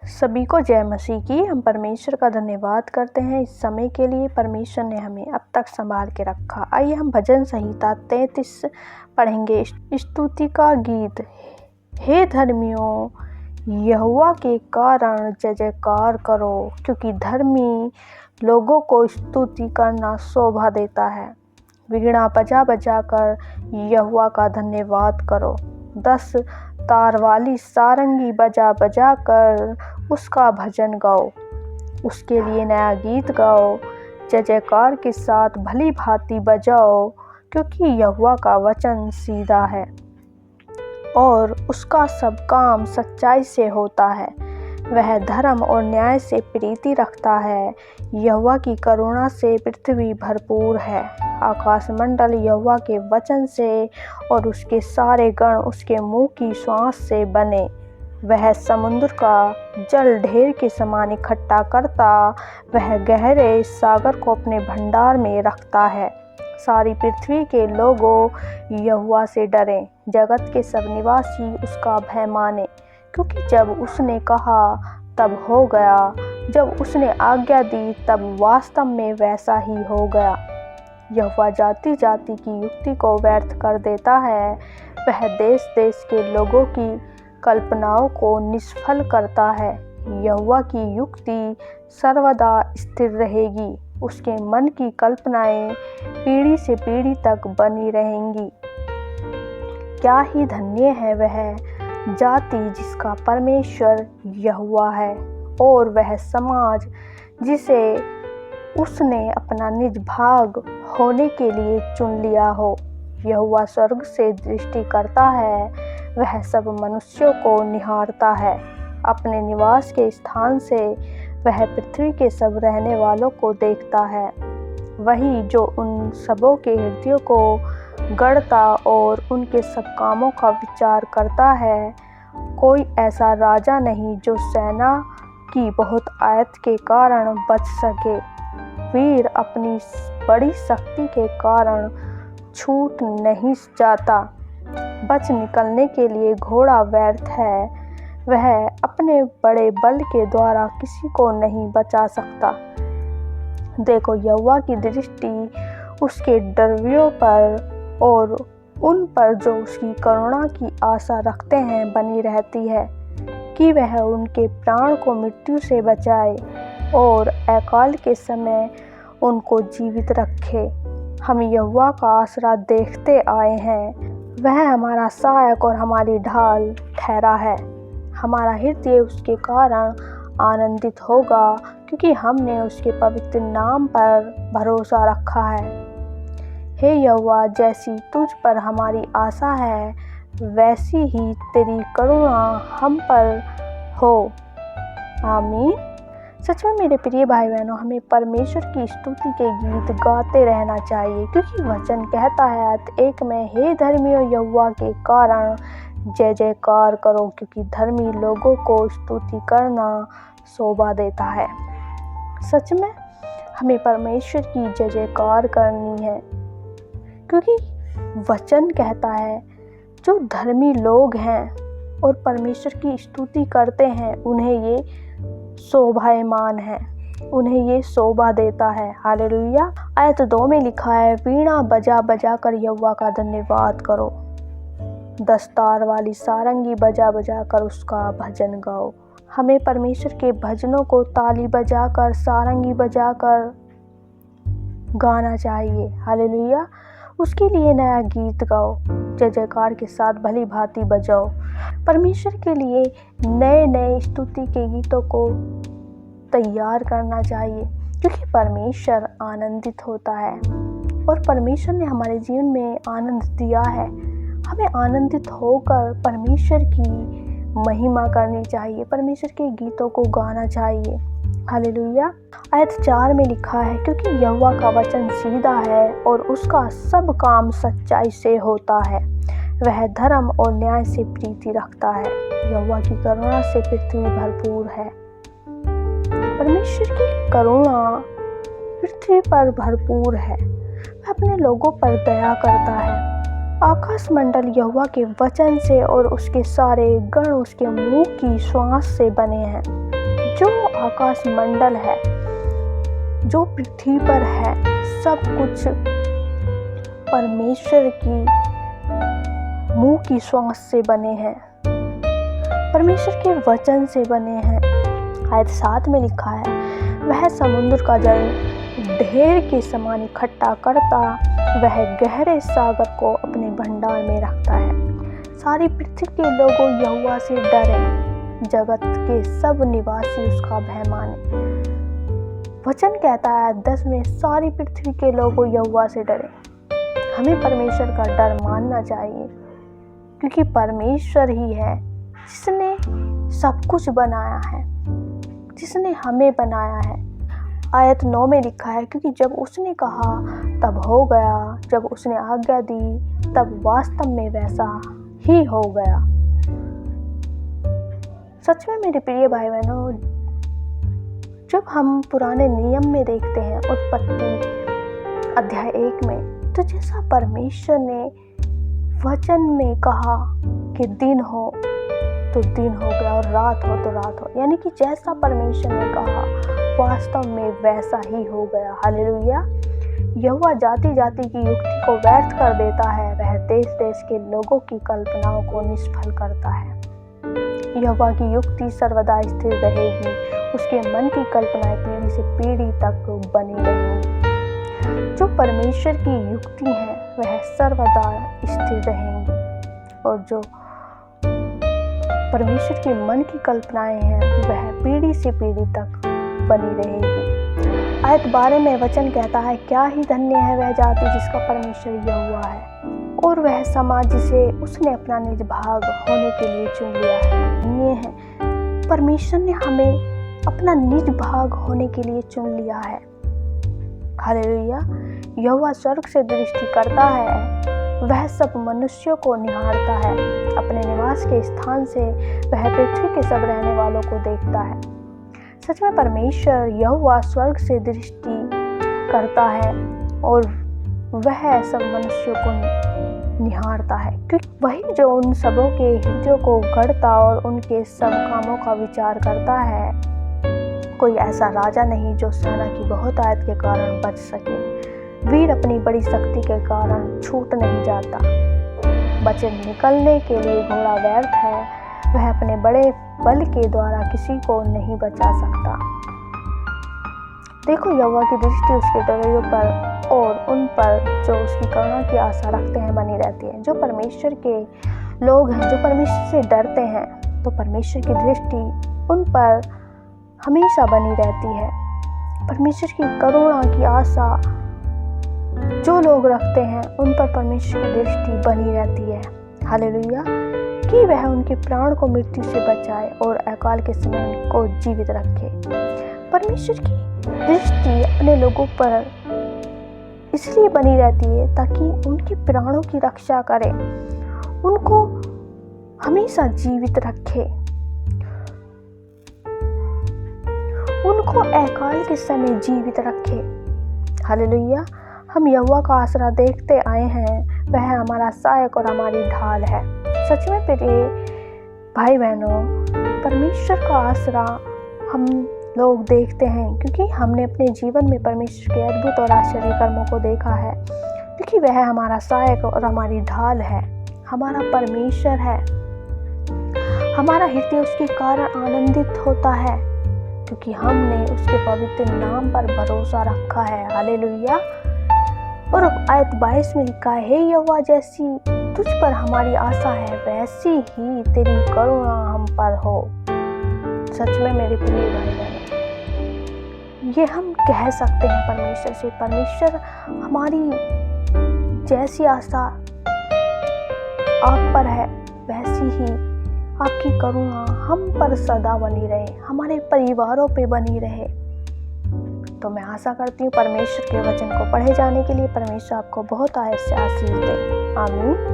सभी को जय मसीह की। हम परमेश्वर का धन्यवाद करते हैं इस समय के लिए। परमेश्वर ने हमें अब तक संभाल के रखा। आइए हम भजन संहिता 33 पढ़ेंगे। स्तुति का गीत। हे धर्मियों, यहोवा के कारण जय जयकार करो, क्योंकि धर्मी लोगों को स्तुति करना शोभा देता है। वीणा बजा बजा कर यहोवा का धन्यवाद करो। 10 तार वाली सारंगी बजा बजा कर उसका भजन गाओ। उसके लिए नया गीत गाओ। जय जयकार के साथ भली भांति बजाओ, क्योंकि यहोवा का वचन सीधा है और उसका सब काम सच्चाई से होता है। वह धर्म और न्याय से प्रीति रखता है। यहोवा की करुणा से पृथ्वी भरपूर है। आकाश मंडल यहोवा के वचन से और उसके सारे गण उसके मुंह की श्वास से बने। वह समुद्र का जल ढेर के समान इकट्ठा करता, वह गहरे सागर को अपने भंडार में रखता है। सारी पृथ्वी के लोगों यहोवा से डरें, जगत के सब निवासी उसका भय माने, क्योंकि जब उसने कहा तब हो गया, जब उसने आज्ञा दी तब वास्तव में वैसा ही हो गया। यहोवा जाति जाति की युक्ति को व्यर्थ कर देता है। वह देश देश के लोगों की कल्पनाओं को निष्फल करता है। यहोवा की युक्ति सर्वदा स्थिर रहेगी, उसके मन की कल्पनाएं पीढ़ी से पीढ़ी तक बनी रहेंगी। क्या ही धन्य है वह जाति जिसका परमेश्वर यहोवा है, और वह समाज जिसे उसने अपना निज भाग होने के लिए चुन लिया हो। यहोवा स्वर्ग से दृष्टि करता है, वह सब मनुष्यों को निहारता है। अपने निवास के स्थान से वह पृथ्वी के सब रहने वालों को देखता है। वही जो उन सबों के हृदयों को गढ़ता और उनके सब कामों का विचार करता है। कोई ऐसा राजा नहीं जो सेना की बहुत आयत के कारण बच सके। वीर अपनी बड़ी शक्ति के कारण छूट नहीं जाता। बच निकलने के लिए घोड़ा व्यर्थ है। वह अपने बड़े बल के द्वारा किसी को नहीं बचा सकता। देखो, यहोवा की दृष्टि उसके डरवियों पर और उन पर जो उसकी करुणा की आशा रखते हैं बनी रहती है, कि वह उनके प्राण को मृत्यु से बचाए और अकाल के समय उनको जीवित रखे। हम यहोवा का आसरा देखते आए हैं। वह हमारा सहायक और हमारी ढाल ठहरा है। हमारा हृदय उसके कारण आनंदित होगा, क्योंकि हमने उसके पवित्र नाम पर भरोसा रखा है। हे यहोवा, जैसी तुझ पर हमारी आशा है, वैसी ही तेरी करुणा हम पर हो। आमीन। सच में मेरे प्रिय भाई बहनों, हमें परमेश्वर की स्तुति के गीत गाते रहना चाहिए, क्योंकि वचन कहता है आयत 1 में, हे धर्मियों, यहोवा के कारण जय जयकार करो, क्योंकि धर्मी लोगों को स्तुति करना शोभा देता है। सच में हमें परमेश्वर की जय जयकार करनी है, क्योंकि वचन कहता है जो धर्मी लोग हैं और परमेश्वर की स्तुति करते हैं, उन्हें ये शोभायमान है, उन्हें ये शोभा देता है। हालेलुया। आयत 2 में लिखा है, वीणा बजा बजा कर यहोवा का धन्यवाद करो। 10 तार वाली सारंगी बजा बजा कर उसका भजन गाओ। हमें परमेश्वर के भजनों को ताली बजाकर, सारंगी बजाकर गाना चाहिए। हालेलुया। उसके लिए नया गीत गाओ। जय जयकार के साथ भली भांति बजाओ। परमेश्वर के लिए नए नए स्तुति के गीतों को तैयार करना चाहिए, क्योंकि परमेश्वर आनंदित होता है और परमेश्वर ने हमारे जीवन में आनंद दिया है। हमें आनंदित होकर परमेश्वर की महिमा करनी चाहिए, परमेश्वर के गीतों को गाना चाहिए। हालेलुया। आयत 4 में लिखा है, क्योंकि यहोवा का वचन सीधा है और उसका सब काम सच्चाई से होता है। वह धर्म और न्याय से प्रीति रखता है। यहोवा की करुणा से पृथ्वी भरपूर है। परमेश्वर की करुणा पृथ्वी पर भरपूर है। वह अपने लोगों पर दया करता है। आकाश मंडल यहोवा के वचन से और उसके सारे गण उसके मुंह की श्वास से बने हैं। जो आकाश मंडल है, जो पृथ्वी पर है, सब कुछ परमेश्वर की मुंह की श्वास से बने हैं, परमेश्वर के वचन से बने हैं। आयत 7 में लिखा है, वह समुद्र का जल ढेर के समान इकट्ठा करता, वह गहरे सागर को अपने भंडार में रखता है। सारी पृथ्वी के लोगों यहोवा से डरे, जगत के सब निवासी उसका भय माने। वचन कहता है 10 में, सारी पृथ्वी के लोगों यहोवा से डरे। हमें परमेश्वर का डर मानना चाहिए, क्योंकि परमेश्वर ही है जिसने सब कुछ बनाया है, जिसने हमें बनाया है। आयत 9 में लिखा है, क्योंकि जब उसने कहा तब हो गया, जब उसने आज्ञा दी तब वास्तव में वैसा ही हो गया। सच में मेरे प्रिय भाई बहनों, जब हम पुराने नियम में देखते हैं उत्पत्ति अध्याय 1 में, तो जैसा परमेश्वर ने वचन में कहा कि दिन हो तो दिन हो गया और रात हो तो रात हो, यानी कि जैसा परमेश्वर ने कहा वास्तव में वैसा ही हो गया। हालेलुया। यहोवा जाति जाति की युक्ति को व्यर्थ कर देता है, वह देश देश के लोगों की कल्पनाओं को निष्फल करता है। यहोवा की युक्ति सर्वदा स्थिर रहेगी, उसके मन की कल्पनाएं पीढ़ी से पीढ़ी तक बनी रहेंगी। जो परमेश्वर की युक्ति है वह सर्वदा स्थिर रहेंगी, और जो परमेश्वर के मन की कल्पनाएं हैं वह पीढ़ी से पीढ़ी तक बनी रहेगी। आयत 12 में वचन कहता है, क्या ही धन्य है वह जाति जिसका परमेश्वर यहोवा है, और वह समाज जिसे उसने अपना निज भाग होने के लिए चुन लिया है। धन्य है, परमेश्वर ने हमें अपना निज भाग होने के लिए चुन लिया है। हालेलुया। यहोवा स्वर्ग से दृष्टि करता है, वह सब मनुष्यों को निहारता है, अपने निवास के स्थान से वह पृथ्वी के सब रहने वालों को देखता है। सच में परमेश्वर यहोवा स्वर्ग से दृष्टि करता है और वह सब मनुष्यों को निहारता है, क्योंकि वही जो उन सबों के हृदयों को गढ़ता और उनके सब कामों का विचार करता है। कोई ऐसा राजा नहीं जो सेना की बहुतायत के कारण बच सके, वीर अपनी बड़ी शक्ति के कारण छूट नहीं जाता। बचे निकलने के लिए घोड़ा व्यर्थ है, वह अपने बड़े बल के द्वारा किसी को नहीं बचा सकता। देखो, यहोवा की दृष्टि उसके डरों पर और उन पर जो उसकी करुणा की आशा रखते हैं बनी रहती है। जो परमेश्वर के लोग हैं, जो परमेश्वर से डरते हैं, तो परमेश्वर की दृष्टि उन पर हमेशा बनी रहती है। परमेश्वर की करुणा की आशा जो लोग रखते हैं उन पर परमेश्वर की दृष्टि बनी रहती है। हालेलुया। कि वह उनके प्राण को मृत्यु से बचाए और अकाल के समय उनको जीवित रखे। परमेश्वर की दृष्टि अपने लोगों पर इसलिए बनी रहती है ताकि उनके प्राणों की रक्षा करे, उनको हमेशा जीवित रखे, उनको अकाल के समय जीवित रखे। हालेलुया। हम यहोवा का आसरा देखते आए हैं, वह हमारा सहायक और हमारी ढाल है। सच में प्रिय भाई बहनों, परमेश्वर का आसरा हम लोग देखते हैं क्योंकि हमने अपने जीवन में परमेश्वर के अद्भुत और आश्चर्य कर्मों को देखा है, क्योंकि वह हमारा सहायक और हमारी ढाल है, हमारा परमेश्वर है। हमारा हृदय उसके कारण आनंदित होता है क्योंकि हमने उसके पवित्र नाम पर भरोसा रखा है। हालेलुया। और आयत 22 में लिखा है, हे यहोवा, जैसी तुझ पर हमारी आशा है वैसी ही तेरी करुणा हम पर हो। सच में मेरे प्रिय भाई बहन, ये हम कह सकते हैं परमेश्वर से, परमेश्वर हमारी जैसी आशा आप पर है वैसी ही आपकी करुणा हम पर सदा बनी रहे, हमारे परिवारों पे बनी रहे। तो मैं आशा करती हूँ परमेश्वर के वचन को पढ़े जाने के लिए परमेश्वर आपको बहुत आशीष दे। आमीन।